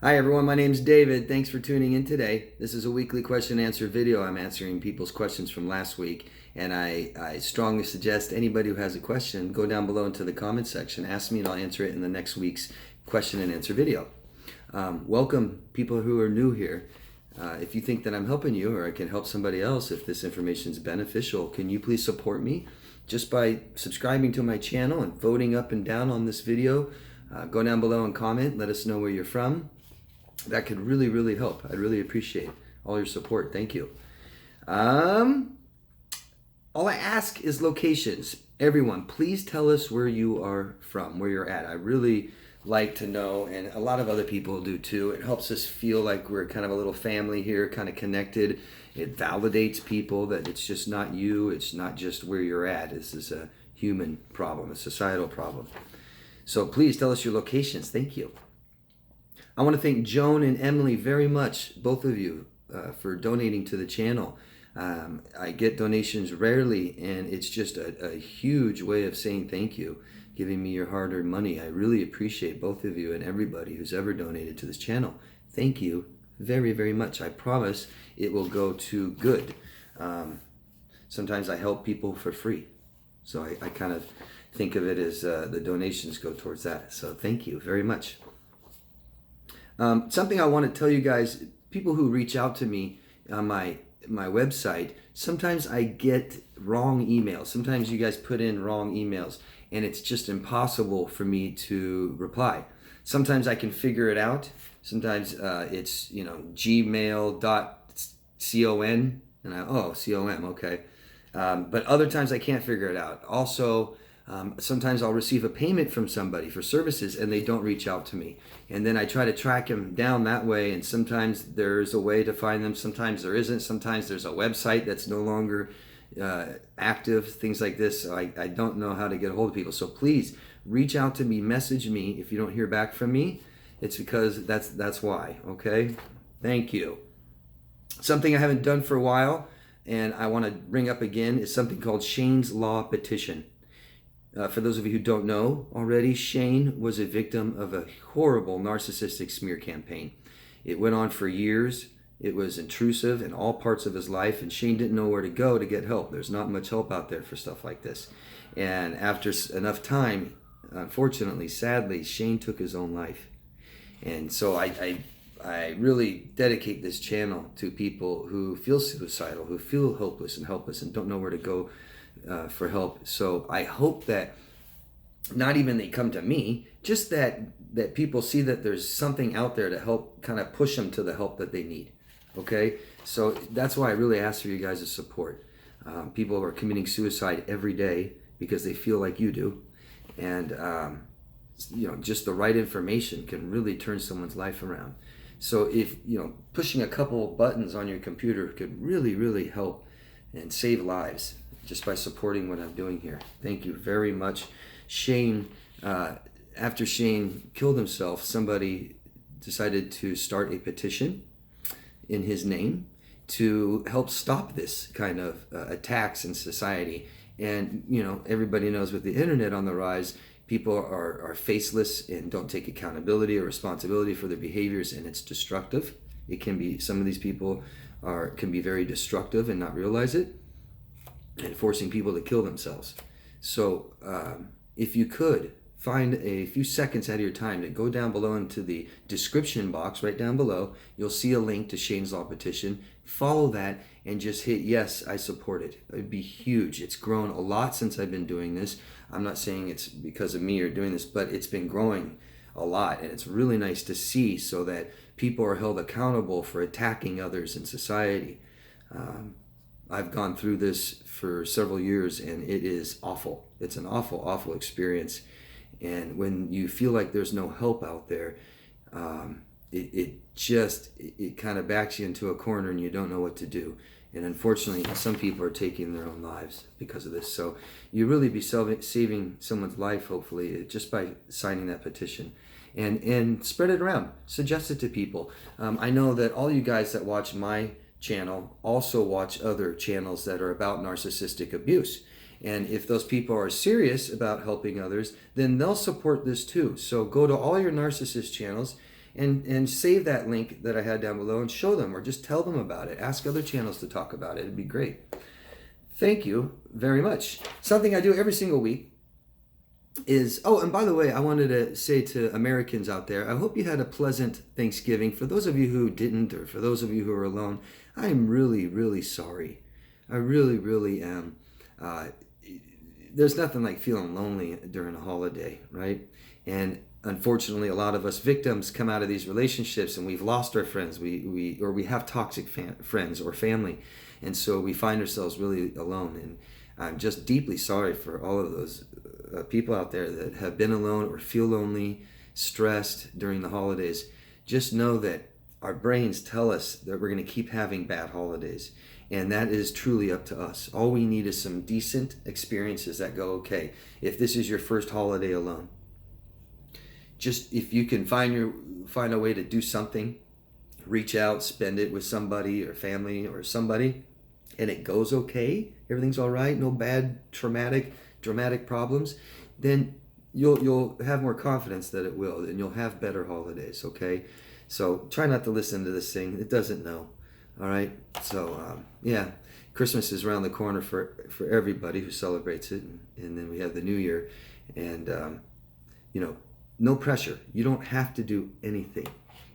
Hi everyone, my name's David. Thanks for tuning in today. This is a weekly question and answer video. I'm answering people's questions from last week, and I strongly suggest anybody who has a question, go down below into the comment section, ask me and I'll answer it in the next week's question and answer video. Welcome people who are new here. If you think that I'm helping you or I can help somebody else, if this information is beneficial, can you please support me just by subscribing to my channel and voting up and down on this video? Go down below and comment. Let us know where you're from. That could really help. I'd really appreciate all your support. Thank you. All I ask is locations. Everyone, please tell us where you are from, where you're at. I really like to know, and a lot of other people do too. It helps us feel like we're kind of a little family here, kind of connected. It validates people that it's just not you. It's not just where you're at. This is a human problem, a societal problem. So please tell us your locations. Thank you. I want to thank Joan and Emily very much, both of you, for donating to the channel. I get donations rarely, and it's just a huge way of saying thank you, giving me your hard-earned money. I really appreciate both of you and everybody who's ever donated to this channel. Thank you very much. I promise it will go to good. Sometimes I help people for free, so I kind of think of it as the donations go towards that. So thank you very much. Something I want to tell you guys, people who reach out to me on my website, sometimes I get wrong emails. Sometimes you guys put in wrong emails and it's just impossible for me to reply. Sometimes I can figure it out. Sometimes it's, gmail.com and com, okay. But other times I can't figure it out. Also, sometimes I'll receive a payment from somebody for services and they don't reach out to me. And then I try to track them down that way, and sometimes there's a way to find them, sometimes there isn't. Sometimes there's a website that's no longer active, things like this. So I don't know how to get a hold of people. So please reach out to me, message me. If you don't hear back from me, it's because that's why, okay? Thank you. Something I haven't done for a while and I want to bring up again is something called Shane's Law petition. For those of you who don't know already, Shane was a victim of a horrible narcissistic smear campaign. It went on for years. It was intrusive in all parts of his life, and Shane didn't know where to go to get help. There's not much help out there for stuff like this. And after enough time, unfortunately, sadly, Shane took his own life. And so I really dedicate this channel to people who feel suicidal, who feel hopeless and helpless and don't know where to go for help. So I hope that not even they come to me, just that people see that there's something out there to help kind of push them to the help that they need. Okay, so that's why I really ask for you guys' support. People are committing suicide every day because they feel like you do, and just the right information can really turn someone's life around. So if pushing a couple buttons on your computer could really help and save lives just by supporting what I'm doing here. Thank you very much. Shane, after Shane killed himself, somebody decided to start a petition in his name to help stop this kind of attacks in society. And, everybody knows with the internet on the rise, people are faceless and don't take accountability or responsibility for their behaviors, and it's destructive. It can be, some of these people can be very destructive and not realize it, and forcing people to kill themselves. So if you could find a few seconds out of your time to go down below into the description box right down below, you'll see a link to Shane's Law petition. Follow that and just hit yes, I support it. It'd be huge. It's grown a lot since I've been doing this. I'm not saying it's because of me or doing this, but it's been growing a lot, and it's really nice to see so that people are held accountable for attacking others in society. I've gone through this for several years, and it is awful. It's an awful experience. And when you feel like there's no help out there, it kind of backs you into a corner and you don't know what to do. And unfortunately, some people are taking their own lives because of this. So you really be saving someone's life, hopefully, just by signing that petition. And spread it around. Suggest it to people. I know that all you guys that watch my channel also watch other channels that are about narcissistic abuse. And if those people are serious about helping others, then they'll support this too. So go to all your narcissist channels and save that link that I had down below and show them, or just tell them about it. Ask other channels to talk about it. It'd be great. Thank you very much. Something I do every single week is, oh, and by the way, I wanted to say to Americans out there, I hope you had a pleasant Thanksgiving. For those of you who didn't, or for those of you who are alone, I am really, really sorry. I really, really am. There's nothing like feeling lonely during a holiday, right? And unfortunately, a lot of us victims come out of these relationships and we've lost our friends. We have toxic friends or family. And so we find ourselves really alone. And I'm just deeply sorry for all of those people out there that have been alone or feel lonely, stressed during the holidays. Just know that our brains tell us that we're going to keep having bad holidays. And that is truly up to us. All we need is some decent experiences that go, okay, if this is your first holiday alone, just if you can find a way to do something, reach out, spend it with somebody or family or somebody, and it goes okay, everything's all right, no bad dramatic problems, then you'll have more confidence that it will, and you'll have better holidays, okay? So try not to listen to this thing. It doesn't know, all right? So, yeah, Christmas is around the corner for everybody who celebrates it, and then we have the New Year, and, no pressure. You don't have to do anything.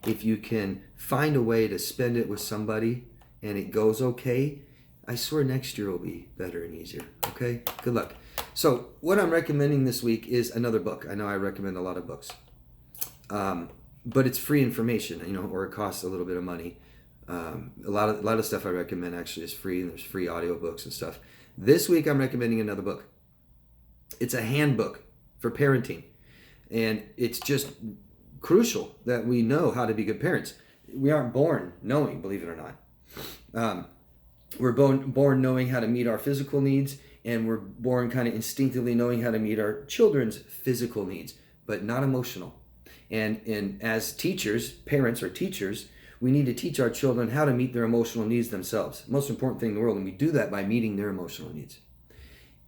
If you can find a way to spend it with somebody and it goes okay, I swear next year will be better and easier, okay? Good luck. So what I'm recommending this week is another book. I know I recommend a lot of books, but it's free information, or it costs a little bit of money. A lot of stuff I recommend actually is free, and there's free audiobooks and stuff. This week I'm recommending another book. It's a handbook for parenting, and it's just crucial that we know how to be good parents. We aren't born knowing, believe it or not. We're born knowing how to meet our physical needs, and we're born kind of instinctively knowing how to meet our children's physical needs, but not emotional. And as teachers, parents or teachers, we need to teach our children how to meet their emotional needs themselves. Most important thing in the world, and we do that by meeting their emotional needs.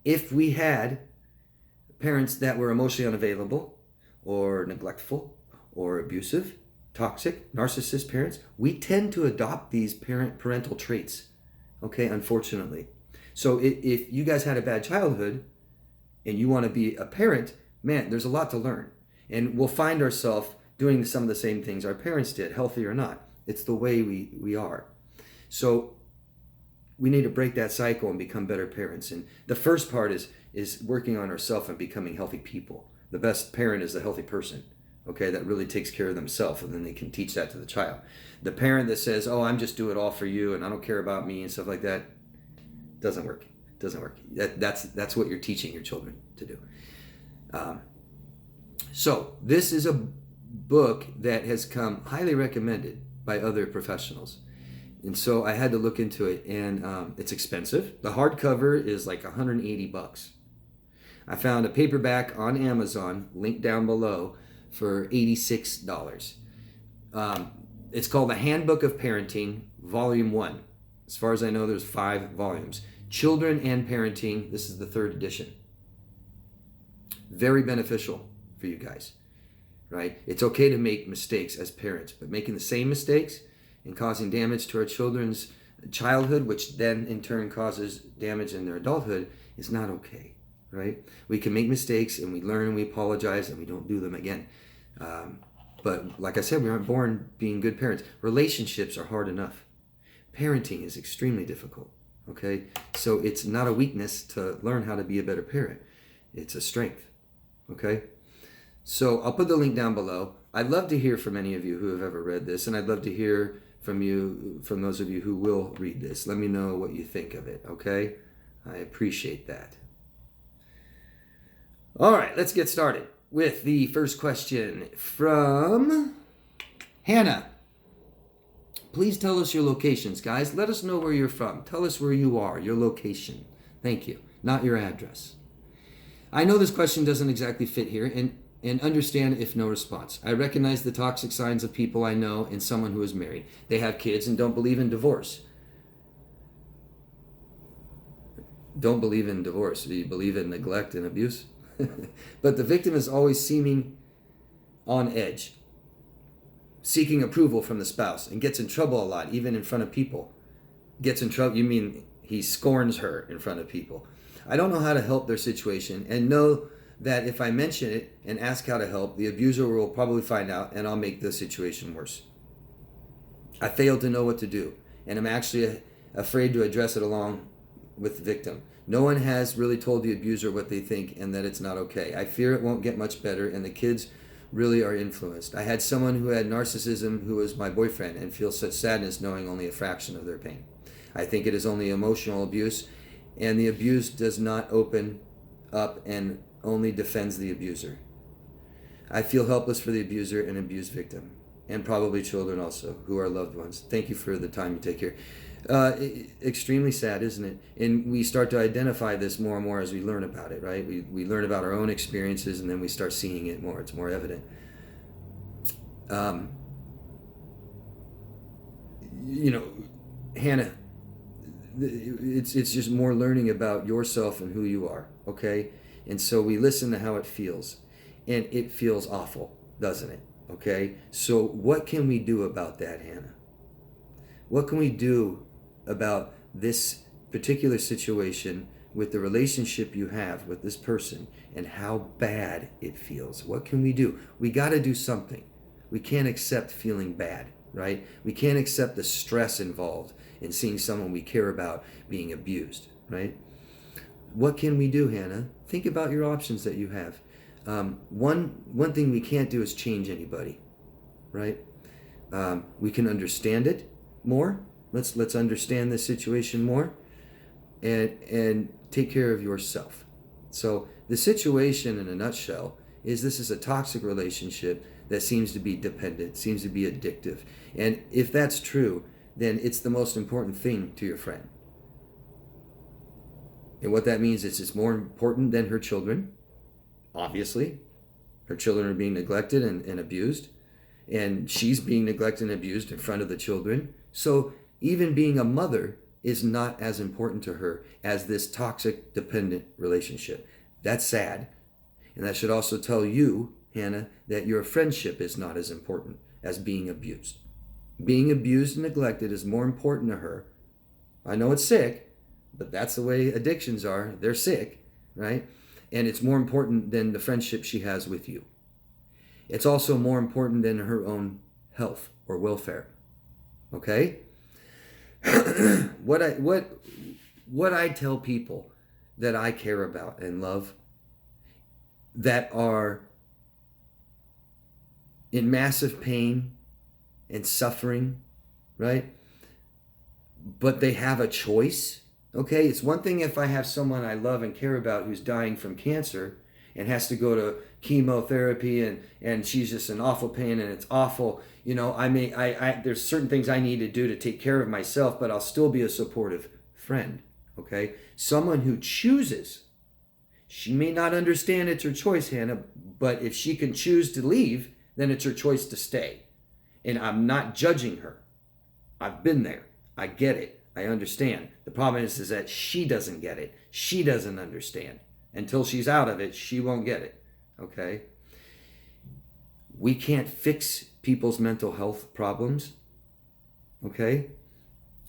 If we had parents that were emotionally unavailable or neglectful or abusive, toxic, narcissist parents, we tend to adopt these parental traits, okay, unfortunately. So if you guys had a bad childhood and you want to be a parent, man, there's a lot to learn. And we'll find ourselves doing some of the same things our parents did, healthy or not. It's the way we are. So we need to break that cycle and become better parents. And the first part is working on ourselves and becoming healthy people. The best parent is the healthy person, okay, that really takes care of themselves, and then they can teach that to the child. The parent that says, oh, I'm just doing it all for you and I don't care about me and stuff like that, doesn't work. That's what you're teaching your children to do. So this is a book that has come highly recommended by other professionals. And so I had to look into it, and it's expensive. The hardcover is like $180. I found a paperback on Amazon, linked down below, for $86. It's called The Handbook of Parenting, Volume 1. As far as I know, there's 5 volumes. Children and Parenting, this is the 3rd edition. Very beneficial for you guys, right? It's okay to make mistakes as parents, but making the same mistakes and causing damage to our children's childhood, which then in turn causes damage in their adulthood, is not okay, right? We can make mistakes and we learn and we apologize and we don't do them again. But like I said, we aren't born being good parents. Relationships are hard enough. Parenting is extremely difficult, okay? So it's not a weakness to learn how to be a better parent. It's a strength, okay? So I'll put the link down below. I'd love to hear from any of you who have ever read this, and I'd love to hear from those of you who will read this. Let me know what you think of it, okay? I appreciate that. All right, let's get started with the first question from Hannah. Please tell us your locations, guys. Let us know where you're from. Tell us where you are, your location. Thank you, not your address. I know this question doesn't exactly fit here, and understand if no response. I recognize the toxic signs of people I know and someone who is married. They have kids and don't believe in divorce. Don't believe in divorce. Do you believe in neglect and abuse? But the victim is always seeming on edge. seeking approval from the spouse and gets in trouble a lot, even in front of people. Gets in trouble, you mean he scorns her in front of people. I don't know how to help their situation, and know that if I mention it and ask how to help, the abuser will probably find out and I'll make the situation worse. I fail to know what to do, and I'm actually afraid to address it along with the victim. No one has really told the abuser what they think and that it's not okay. I fear it won't get much better, and the kids really are influenced. I had someone who had narcissism who was my boyfriend and feel such sadness knowing only a fraction of their pain. I think it is only emotional abuse, and the abuse does not open up and only defends the abuser. I feel helpless for the abuser and abused victim, and probably children also, who are loved ones. Thank you for the time you take here. Extremely sad, isn't it? And we start to identify this more and more as we learn about it, right? We learn about our own experiences, and then we start seeing it more. It's more evident. Hannah, it's just more learning about yourself and who you are, okay? And so we listen to how it feels, and it feels awful, doesn't it? Okay? So what can we do about that, Hannah? What can we do about this particular situation with the relationship you have with this person and how bad it feels? What can we do? We got to do something. We can't accept feeling bad, right? We can't accept the stress involved in seeing someone we care about being abused, right? What can we do, Hannah? Think about your options that you have. One thing we can't do is change anybody, right? We can understand it more. Let's understand this situation more, and take care of yourself. So the situation in a nutshell is this is a toxic relationship that seems to be dependent, seems to be addictive. And if that's true, then it's the most important thing to your friend. And what that means is it's more important than her children. Obviously, her children are being neglected and abused, and she's being neglected and abused in front of the children. So even being a mother is not as important to her as this toxic, dependent relationship. That's sad. And that should also tell you, Hannah, that your friendship is not as important as being abused. Being abused and neglected is more important to her. I know it's sick, but that's the way addictions are. They're sick, right? And it's more important than the friendship she has with you. It's also more important than her own health or welfare. Okay? What I tell people that I care about and love, that are in massive pain and suffering, right? But they have a choice. Okay, it's one thing if I have someone I love and care about who's dying from cancer and has to go to chemotherapy and she's just in awful pain and it's awful. There's certain things I need to do to take care of myself, but I'll still be a supportive friend. Okay, someone who chooses, she may not understand it's her choice, Hannah, but if she can choose to leave, then it's her choice to stay. And I'm not judging her. I've been there. I get it. I understand. The problem is that she doesn't get it. She doesn't understand. Until she's out of it, she won't get it. Okay? We can't fix people's mental health problems, okay,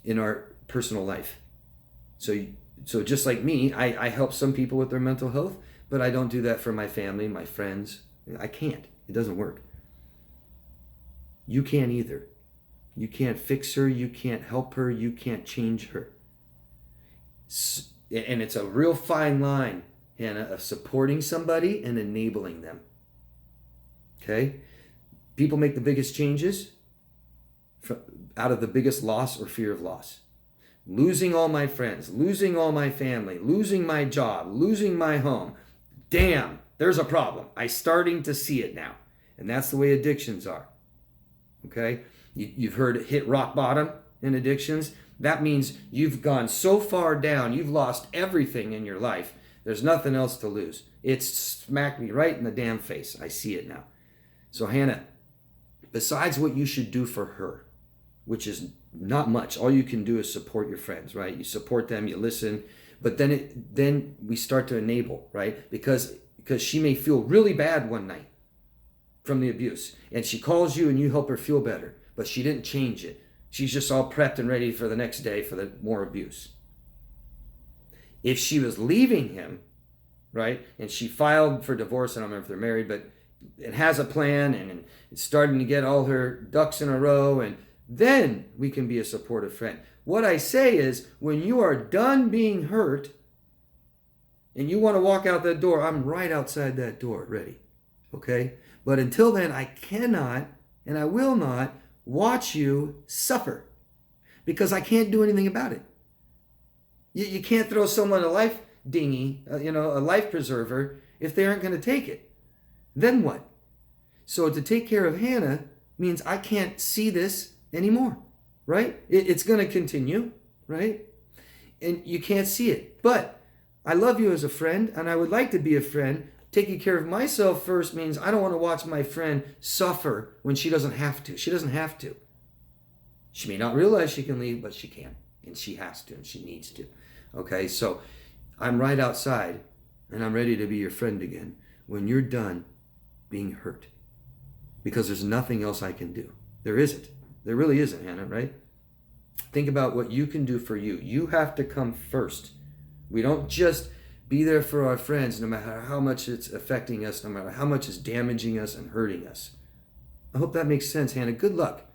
in our personal life. So just like me, I help some people with their mental health, but I don't do that for my family, my friends. I can't. It doesn't work. You can't either. You can't fix her. You can't help her. You can't change her. And it's a real fine line, Hannah, of supporting somebody and enabling them. Okay? People make the biggest changes out of the biggest loss or fear of loss. Losing all my friends, losing all my family, losing my job, losing my home. Damn, there's a problem. I'm starting to see it now. And that's the way addictions are. Okay? You've heard it hit rock bottom in addictions. That means you've gone so far down, you've lost everything in your life. There's nothing else to lose. It's smacked me right in the damn face. I see it now. So Hannah, besides what you should do for her, which is not much, all you can do is support your friends, right? You support them, you listen, but then we start to enable, right? Because she may feel really bad one night, from the abuse. And she calls you and you help her feel better, but she didn't change it. She's just all prepped and ready for the next day for the more abuse. If she was leaving him, right, and she filed for divorce, I don't remember if they're married, but it has a plan and it's starting to get all her ducks in a row, and then we can be a supportive friend. What I say is, when you are done being hurt and you want to walk out that door, I'm right outside that door ready, okay? But until then, I cannot and I will not watch you suffer because I can't do anything about it. You can't throw someone a life dinghy, a life preserver, if they aren't going to take it. Then what? So to take care of Hannah means I can't see this anymore, right? It's going to continue, right? And you can't see it. But I love you as a friend, and I would like to be a friend. Taking care of myself first means I don't want to watch my friend suffer when she doesn't have to. She doesn't have to. She may not realize she can leave, but she can. And she has to, and she needs to. Okay, so I'm right outside, and I'm ready to be your friend again when you're done being hurt. Because there's nothing else I can do. There isn't. There really isn't, Hannah, right? Think about what you can do for you. You have to come first. We don't just be there for our friends no matter how much it's affecting us, no matter how much it's damaging us and hurting us. I hope that makes sense, Hannah. Good luck.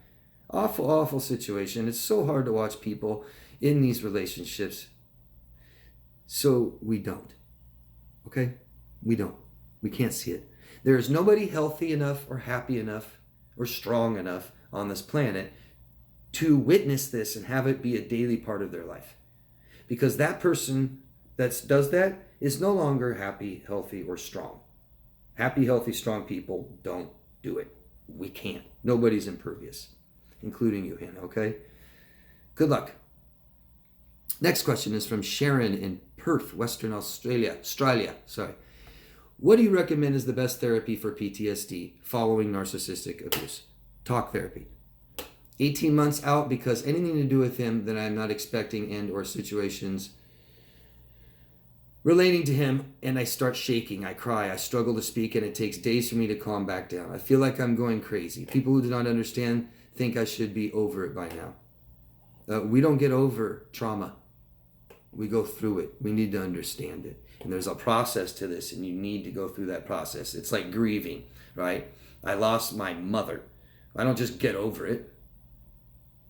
Awful, awful situation. It's so hard to watch people in these relationships. So we don't. Okay? We don't. We can't see it. There is nobody healthy enough or happy enough or strong enough on this planet to witness this and have it be a daily part of their life. Because that person that does that is no longer happy, healthy, or strong. Happy, healthy, strong people don't do it. We can't. Nobody's impervious, including you, Hannah, okay? Good luck. Next question is from Sharon in Perth, Western Australia. What do you recommend is the best therapy for PTSD following narcissistic abuse? Talk therapy. 18 months out because anything to do with him that I'm not expecting and or situations relating to him, and I start shaking, I cry, I struggle to speak, and it takes days for me to calm back down. I feel like I'm going crazy. People who do not understand think I should be over it by now. We don't get over trauma. We go through it. We need to understand it. And there's a process to this, and you need to go through that process. It's like grieving, right? I lost my mother. I don't just get over it.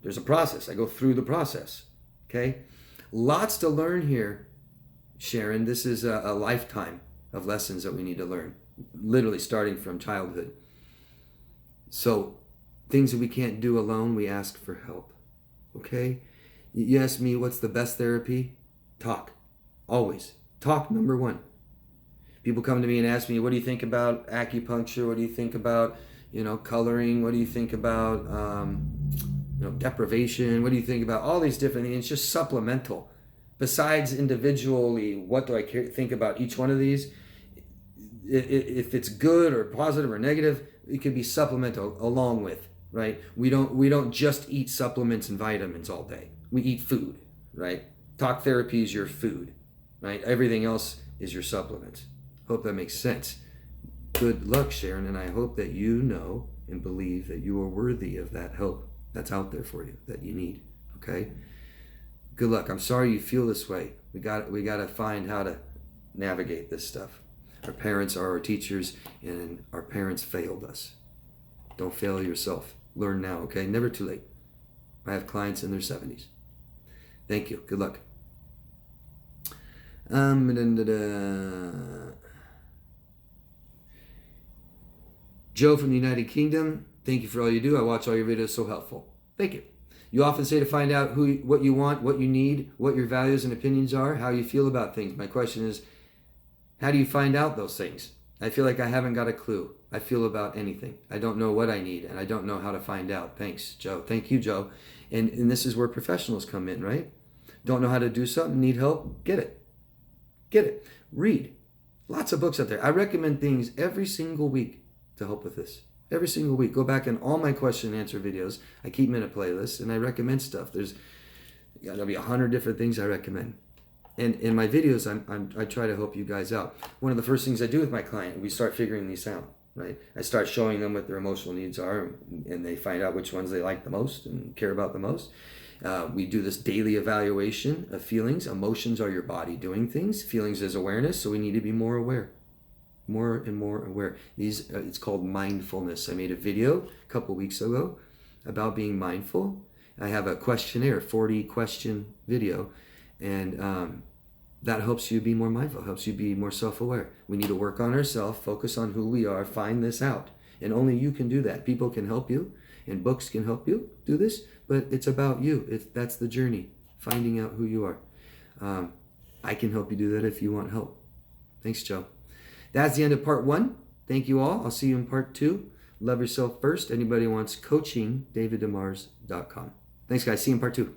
There's a process. I go through the process, okay? Lots to learn here, Sharon. This is a lifetime of lessons that we need to learn, literally starting from childhood. So things that we can't do alone, we ask for help, okay? You ask me what's the best therapy? Talk. Always. Talk, number one. People come to me and ask me, what do you think about acupuncture? What do you think about, coloring? What do you think about, deprivation? What do you think about all these different things? It's just supplemental. Besides individually, what do I think about each one of these? If it's good or positive or negative, it can be supplemental along with, right? We don't just eat supplements and vitamins all day. We eat food, right? Talk therapy is your food, right? Everything else is your supplements. Hope that makes sense. Good luck, Sharon, and I hope that you know and believe that you are worthy of that help that's out there for you, that you need, okay? Good luck. I'm sorry you feel this way. We got to find how to navigate this stuff. Our parents are our teachers, and our parents failed us. Don't fail yourself. Learn now, okay? Never too late. I have clients in their 70s. Thank you. Good luck. Joe from the United Kingdom. Thank you for all you do. I watch all your videos. So helpful. Thank you. You often say to find out what you want, what you need, what your values and opinions are, how you feel about things. My question is, how do you find out those things? I feel like I haven't got a clue. I feel about anything. I don't know what I need, and I don't know how to find out. Thanks, Joe. Thank you, Joe. And this is where professionals come in, right? Don't know how to do something, need help, get it. Get it. Read. Lots of books out there. I recommend things every single week to help with this. Every single week. Go back in all my question and answer videos. I keep them in a playlist, and I recommend stuff. There's got to be 100 different things I recommend. And in my videos, I try to help you guys out. One of the first things I do with my client, we start figuring these out. right? I start showing them what their emotional needs are, and they find out which ones they like the most and care about the most. We do this daily evaluation of feelings. Emotions are your body doing things. Feelings is awareness, so we need to be more aware. More and more aware. It's called mindfulness. I made a video a couple weeks ago about being mindful. I have a questionnaire, 40 question video, and that helps you be more mindful, helps you be more self-aware. We need to work on ourselves, focus on who we are, find this out. And only you can do that. People can help you, and books can help you do this, but it's about you. That's the journey, finding out who you are. I can help you do that if you want help. Thanks, Joe. That's the end of part 1. Thank you all. I'll see you in part 2. Love yourself first. Anybody wants coaching, daviddemars.com. Thanks, guys. See you in part 2.